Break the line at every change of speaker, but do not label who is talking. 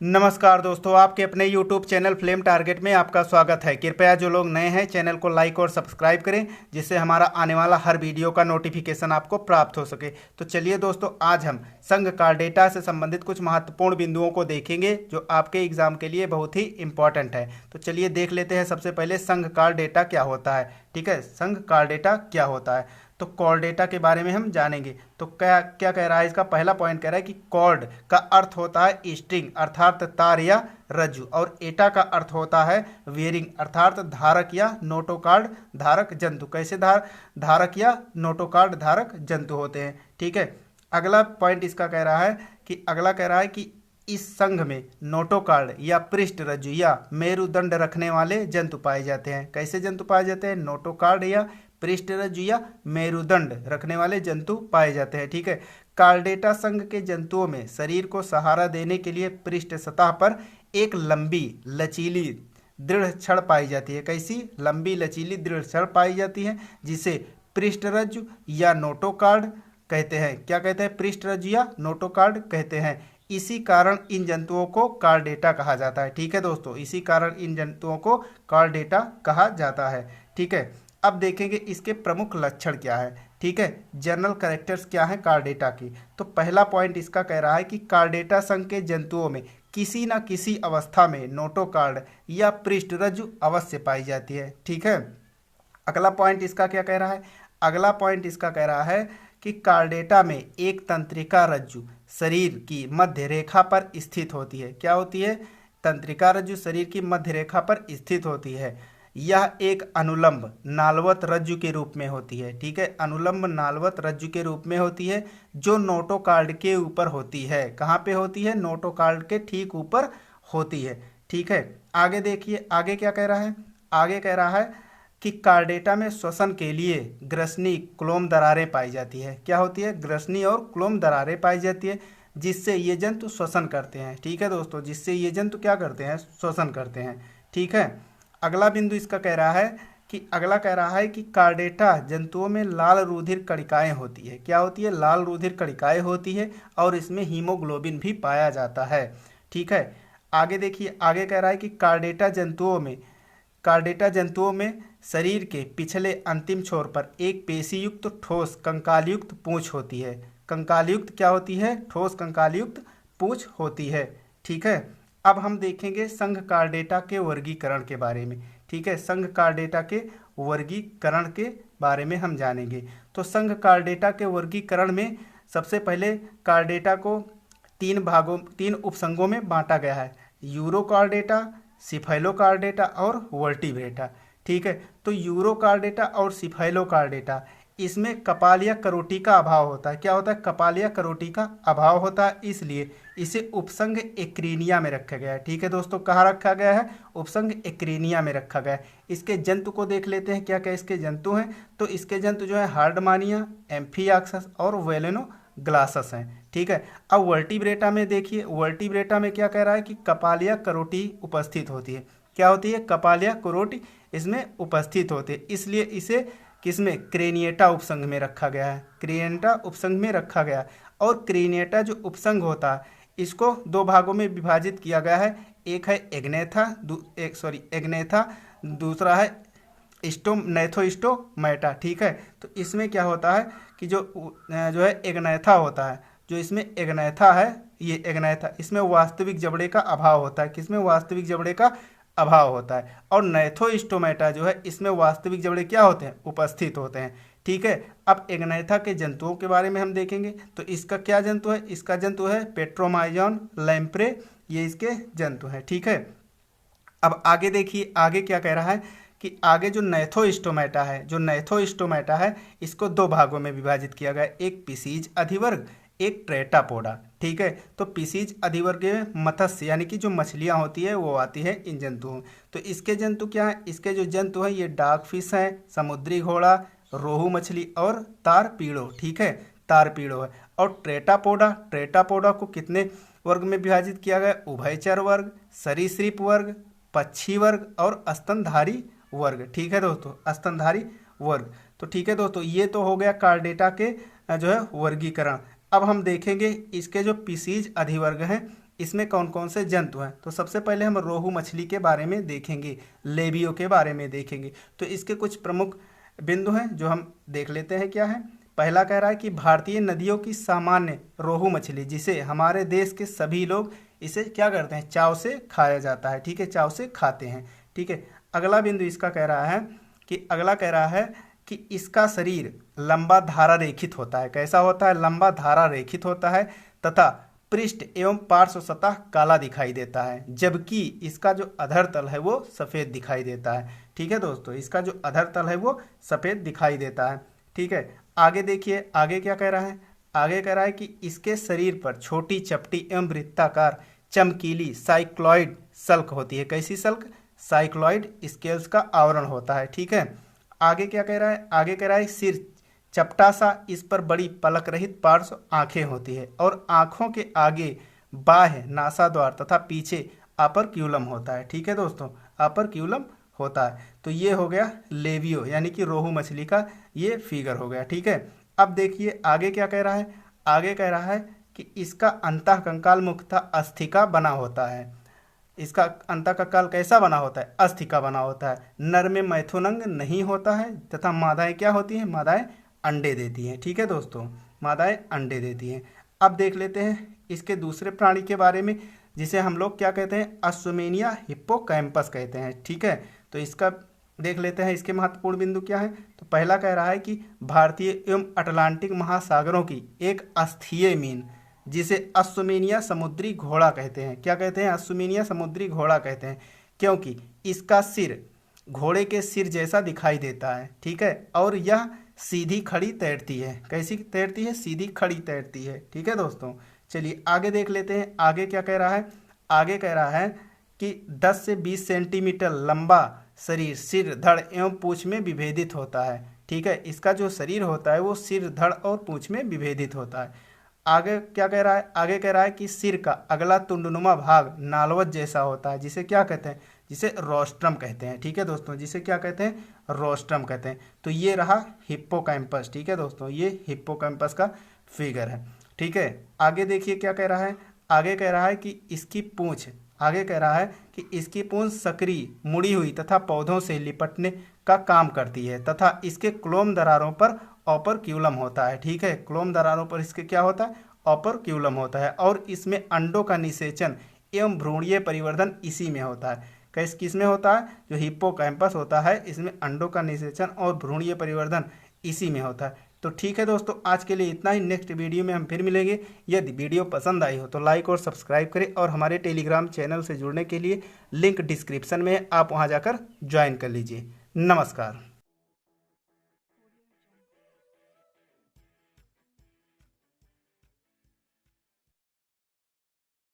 नमस्कार दोस्तों, आपके अपने YouTube चैनल फ्लेम टारगेट में आपका स्वागत है। कृपया जो लोग नए हैं चैनल को लाइक और सब्सक्राइब करें, जिससे हमारा आने वाला हर वीडियो का नोटिफिकेशन आपको प्राप्त हो सके। तो चलिए दोस्तों, आज हम संघ कार डेटा से संबंधित कुछ महत्वपूर्ण बिंदुओं को देखेंगे जो आपके एग्जाम के लिए बहुत ही इंपॉर्टेंट है। तो चलिए देख लेते हैं। सबसे पहले संघ कार डेटा क्या होता है। ठीक है, संघ कार डेटा क्या होता है, तो कॉर्ड डेटा के बारे में हम जानेंगे। तो क्या क्या कह रहा है, इसका पहला पॉइंट कह रहा है कि कॉर्ड का अर्थ होता है स्ट्रिंग अर्थात तार या रज्जु, और एटा का अर्थ होता है वेयरिंग अर्थात धारक या नोटोकार्ड धारक जंतु। कैसे धारक या नोटोकार्ड धारक जंतु होते हैं। ठीक है, अगला पॉइंट इसका कह रहा है कि इस संघ में नोटोकार्ड या पृष्ठ रज्जु या मेरुदंड रखने वाले जंतु पाए जाते हैं। कैसे जंतु पाए जाते हैं? नोटोकार्ड या पृष्ठ रज्जु या मेरुदंड रखने वाले जंतु पाए जाते हैं। ठीक है, कार्डेटा संघ के जंतुओं में शरीर को सहारा देने के लिए पृष्ठ सतह पर एक लंबी लचीली दृढ़ छड़ पाई जाती है। कैसी? लंबी लचीली दृढ़ छड़ पाई जाती है, जिसे पृष्ठ रज्जु या नोटोकार्ड कहते हैं। क्या कहते हैं? पृष्ठ रज्जु या नोटोकार्ड कहते हैं। इसी कारण इन जंतुओं को कार्डेटा कहा जाता है। ठीक है दोस्तों, इसी कारण इन जंतुओं को कार्डेटा कहा जाता है। ठीक है, अब देखेंगे इसके प्रमुख लक्षण क्या है। ठीक है, जनरल कैरेक्टर्स क्या है कार्डेटा की। तो पहला पॉइंट इसका कह रहा है कि कार्डेटा संघ के जंतुओं में किसी न किसी अवस्था में नोटोकार्ड या पृष्ठ रज्जु अवश्य पाई जाती है। ठीक है, अगला पॉइंट इसका क्या कह रहा है? अगला पॉइंट इसका कह रहा है कि कार्डेटा में एक तंत्रिका रज्जु शरीर की मध्य रेखा पर स्थित होती है। क्या होती है? तंत्रिका रज्जु शरीर की मध्य रेखा पर स्थित होती है। यह एक अनुलंब नालवत रज्जु के रूप में होती है। ठीक है, अनुलंब नालवत रज्जु के रूप में होती है, जो नोटोकार्ड के ऊपर होती है। कहाँ पे होती है? नोटोकार्ड के ठीक ऊपर होती है। ठीक है, आगे देखिए, आगे क्या कह रहा है? आगे कह रहा है कि कार्डेटा में श्वसन के लिए ग्रसनी क्लोम दरारें पाई जाती है। क्या होती है? ग्रसनी और क्लोम दरारें पाई जाती है, जिससे ये जंतु श्वसन करते हैं। ठीक है दोस्तों, जिससे ये जंतु क्या करते हैं? श्वसन करते हैं। ठीक है, अगला बिंदु इसका कह रहा है कि कार्डेटा जंतुओं में लाल रुधिर कणिकाएं होती है। क्या होती है? लाल रुधिर कणिकाएं होती है, और इसमें हीमोग्लोबिन भी पाया जाता है। ठीक है, आगे देखिए, आगे कह रहा है कि कार्डेटा जंतुओं में शरीर के पिछले अंतिम छोर पर एक पेशीयुक्त ठोस कंकालयुक्त पूंछ होती है। कंकालयुक्त क्या होती है? ठोस कंकालयुक्त पूंछ होती है। ठीक है, अब हम देखेंगे संघ कार्डेटा के वर्गीकरण के बारे में। ठीक है, संघ कार्डेटा के वर्गीकरण के बारे में हम जानेंगे। तो संघ कार्डेटा के वर्गीकरण में सबसे पहले कार्डेटा को तीन उपसंघों में बांटा गया है: यूरोकार्डेटा, सिफेलोकार्डेटा और वर्टिब्रेटा। ठीक है, तो यूरोकार्डेटा और सिफेलोकार्डेटा, इसमें कपाल या करोटी का अभाव होता है। क्या होता है? कपाल या करोटी का अभाव होता है, इसलिए इसे उपसंघ एक्रीनिया में रखा गया है। ठीक है दोस्तों, कहाँ रखा गया है? उपसंघ एक्रीनिया में रखा गया है। इसके जंतु को देख लेते हैं, क्या क्या इसके जंतु हैं। तो इसके जंतु जो है हार्डमानिया, एम्फियाक्सस और वेलेनोग्लासस हैं। ठीक है, अब वर्टिब्रेटा में देखिए, वर्टिब्रेटा में क्या कह रहा है कि कपाल या करोटी उपस्थित होती है। क्या होती है? कपाल या करोटी इसमें उपस्थित होती है, इसलिए इसे किसमें? क्रेनिएटा उपसंघ में रखा गया है। क्रेनिएटा उपसंघ में रखा गया, और क्रेनिएटा जो उपसंघ होता है इसको दो भागों में विभाजित किया गया है। एक है एग्नेथा, दूसरा है नैथोस्टोमेटा। ठीक है, तो इसमें क्या होता है कि जो है एग्नेथा होता है, जो इसमें एग्नेथा है, ये एग्नेथा, इसमें वास्तविक जबड़े का अभाव होता है। किसमें? वास्तविक जबड़े का अभाव होता है। और नैथोस्टोमेटा जो है, इसमें वास्तविक जबड़े क्या होते हैं? उपस्थित होते हैं। ठीक है, अब एग्नेथा के जंतुओं के बारे में हम देखेंगे। तो इसका क्या जंतु है? इसका जंतु है पेट्रोमाइजॉन लैम्प्रे, ये इसके जंतु हैं। ठीक है, अब आगे देखिए, आगे क्या कह रहा है कि आगे जो नैथोस्टोमेटा है, इसको दो भागों में विभाजित किया गया, एक पिसीज अधिवर्ग, एक ट्रेटापोडा। ठीक है, तो पिसीज अधिवर्ग में मत्स्य यानी कि जो मछलियां होती है वो आती है इन जंतुओं। तो इसके जंतु क्या है? इसके जो जंतु हैं ये डार्क फिश हैं, समुद्री घोड़ा, रोहू मछली और तारपीड़ो। ठीक है, तारपीड़ो है। और ट्रेटापोडा को कितने वर्ग में विभाजित किया गया? उभयचर वर्ग, सरीसृप वर्ग, पक्षी वर्ग और स्तनधारी वर्ग। ठीक है दोस्तों, स्तनधारी वर्ग। तो ठीक है दोस्तों, ये तो हो गया कार्डेटा के जो है वर्गीकरण। अब हम देखेंगे इसके जो पिसीज अधिवर्ग हैं इसमें कौन कौन से जंतु हैं। तो सबसे पहले हम रोहू मछली के बारे में देखेंगे, लेबियो के बारे में देखेंगे। तो इसके कुछ प्रमुख बिंदु हैं जो हम देख लेते हैं क्या है। पहला कह रहा है कि भारतीय नदियों की सामान्य रोहू मछली, जिसे हमारे देश के सभी लोग इसे क्या करते हैं, चाव से खाया जाता है। ठीक है, चाव से खाते हैं। ठीक है, अगला बिंदु इसका कह रहा है कि इसका शरीर लंबा धारा रेखित होता है। कैसा होता है, लंबा धारा रेखित होता है तथा पृष्ठ एवं पार्श्व सतह काला दिखाई देता है, जबकि इसका जो अधर तल है वो सफ़ेद दिखाई देता है। ठीक है दोस्तों, इसका जो अधर तल है वो सफ़ेद दिखाई देता है। ठीक है, आगे देखिए, आगे क्या कह रहा है। आगे कह रहा है कि इसके शरीर पर छोटी चपटी एवं वृत्ताकार चमकीली साइक्लॉइड सल्क होती है। कैसी सल्क, साइक्लॉइड स्केल्स का आवरण होता है। ठीक है, आगे क्या कह रहा है। आगे कह रहा है सिर चपटा सा, इस पर बड़ी पलक रहित पार्श्व आंखें होती है और आंखों के आगे बाह्य नासाद्वार तथा पीछे अपर क्यूलम होता है। ठीक है दोस्तों, अपर क्यूलम होता है। तो ये हो गया लेबियो यानी कि रोहू मछली का ये फिगर हो गया। ठीक है, अब देखिए आगे क्या कह रहा है। आगे कह रहा है कि इसका अंतःकंकाल मुख्यतः अस्थिका बना होता है। इसका अंतःकंकाल कैसा बना होता है, अस्थिका बना होता है। नर में मैथुनंग नहीं होता है तथा मादाएं क्या होती हैं, मादाएं अंडे देती हैं। ठीक है दोस्तों, मादाएं अंडे देती हैं। अब देख लेते हैं इसके दूसरे प्राणी के बारे में, जिसे हम लोग क्या कहते हैं, अस्सुमेनिया हिप्पोकैम्पस कहते हैं। ठीक है, तो इसका देख लेते हैं इसके महत्वपूर्ण बिंदु क्या है। तो पहला कह रहा है कि भारतीय एवं अटलांटिक महासागरों की एक अस्थीय मीन, जिसे अस्सुमेनिया समुद्री घोड़ा कहते हैं। क्या कहते हैं, अस्सुमेनिया समुद्री घोड़ा कहते हैं, क्योंकि इसका सिर घोड़े के सिर जैसा दिखाई देता है। ठीक है, और यह सीधी खड़ी तैरती है। कैसी तैरती है, सीधी खड़ी तैरती है। ठीक है दोस्तों, चलिए आगे देख लेते हैं। आगे क्या कह रहा है। आगे कह रहा है कि 10 से 20 सेंटीमीटर लंबा शरीर सिर, धड़ एवं पूंछ में विभेदित होता है। ठीक है, इसका जो शरीर होता है वो सिर, धड़ और पूंछ में विभेदित होता है। आगे क्या कह रहा है। आगे कह रहा है कि सिर का अगला तुंडनुमा भाग नालवत जैसा होता है, जिसे क्या कहते हैं, जिसे रोस्ट्रम कहते हैं। ठीक है दोस्तों, जिसे क्या कहते हैं, रोस्ट्रम कहते हैं। तो ये रहा हिप्पोकैम्पस। ठीक है दोस्तों, ये हिप्पोकैम्पस का फिगर है। ठीक है, आगे देखिए क्या कह रहा है। आगे कह रहा है कि इसकी पूंछ, आगे कह रहा है कि इसकी पूंछ सक्रिय मुड़ी हुई तथा पौधों से लिपटने का काम करती है तथा इसके क्लोम दरारों पर ऑपरक्यूलम होता है। ठीक है, क्लोम दरारों पर इसके क्या होता है, ऑपरक्यूलम होता है। और इसमें अंडों का निषेचन एवं भ्रूणीय परिवर्धन इसी में होता है। किस में होता है, जो हिप्पोकैम्पस होता है इसमें अंडों का निषेचन और भ्रूणीय परिवर्धन इसी में होता है। तो ठीक है दोस्तों, आज के लिए इतना ही। नेक्स्ट वीडियो में हम फिर मिलेंगे। यदि वीडियो पसंद आई हो तो लाइक और सब्सक्राइब करें और हमारे टेलीग्राम चैनल से जुड़ने के लिए लिंक डिस्क्रिप्शन में है, आप वहां जाकर ज्वाइन कर लीजिए। नमस्कार।